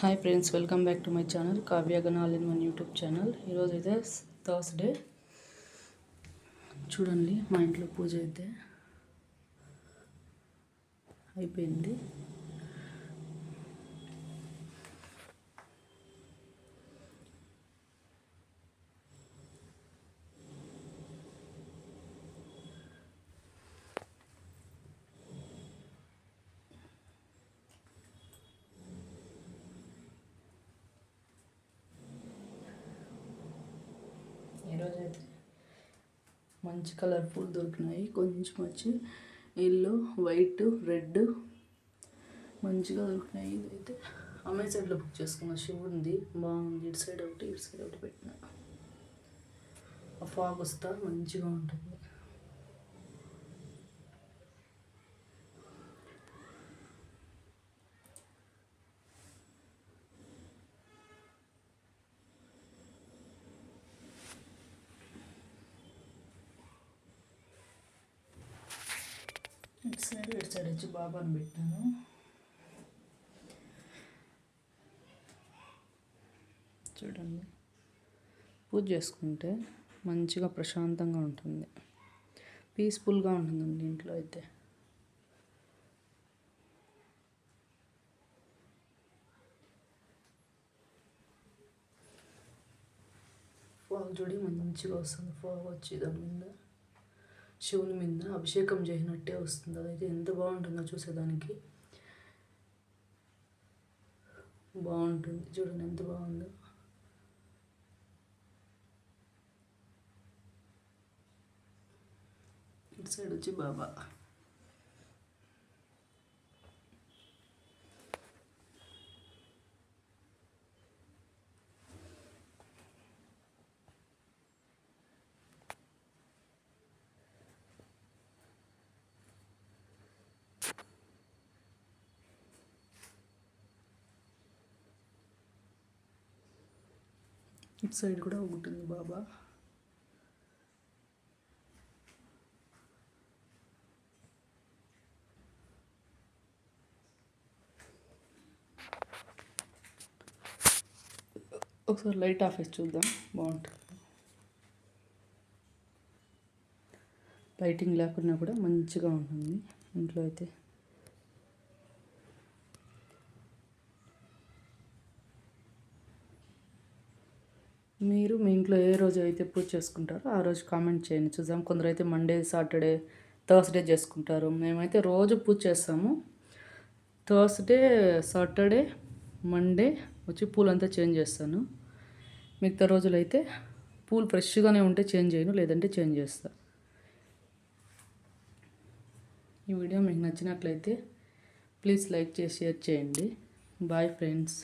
Hi friends, welcome back to my channel Kavya గనాల్ in మన YouTube channel. ఈరోజు అయితే థర్స్డే. చూడండి, మా ఇంట్లో పూజ అయితే అయిపోయింది. ఈరోజు అయితే మంచి కలర్ఫుల్ దొరికినాయి. కొంచెం వచ్చి ఎల్లో, వైట్, రెడ్ మంచిగా దొరికినాయి. ఇదైతే అమెజాన్లో బుక్ చేసుకున్న శివుడిది. బాగుంది. ఇటు సైడ్ ఒకటి పెట్టిన. ఆ ఫాగ్ వస్తా మంచిగా ఉంటుంది. ఇటు సైడ్ వచ్చి బాబాని పెట్టాను. చూడండి, పూజ చేసుకుంటే మంచిగా ప్రశాంతంగా ఉంటుంది, పీస్ఫుల్గా ఉంటుందండి ఇంట్లో అయితే. ఫాగ్ చూడి మంచిగా వస్తుంది. ఫాగ్ వచ్చి దాని మీద శివుని మీద అభిషేకం చేసినట్టే వస్తుంది. అదైతే ఎంత బాగుంటుందో చూసేదానికి. బాగుంటుంది. చూడండి ఎంత బాగుందో. ఇటు సైడ్ వచ్చి బాబా. ఇటు సైడ్ కూడా ఉంటుంది బాబా. ఒకసారి లైట్ ఆఫ్ చేసి చూద్దాం, బాగుంటుంది. లైటింగ్ లేకున్నా కూడా మంచిగా ఉంటుంది ఇంట్లో అయితే. మీరు మీ ఇంట్లో ఏ రోజు అయితే పూజ చేసుకుంటారో ఆ రోజు కామెంట్ చేయండి, చూద్దాం. కొందరు అయితే మండే, సాటర్డే, థర్స్డే చేసుకుంటారు. మేమైతే రోజు పూజ చేస్తాము. థర్స్డే, సాటర్డే, మండే వచ్చి పూలంతా చేంజ్ చేస్తాను. మిగతా రోజులైతే పూలు ఫ్రెష్గానే ఉంటే చేంజ్ చేయను, లేదంటే చేంజ్ చేస్తాను. ఈ వీడియో మీకు నచ్చినట్లయితే ప్లీజ్ లైక్ చేసి షేర్ చేయండి. Bye friends.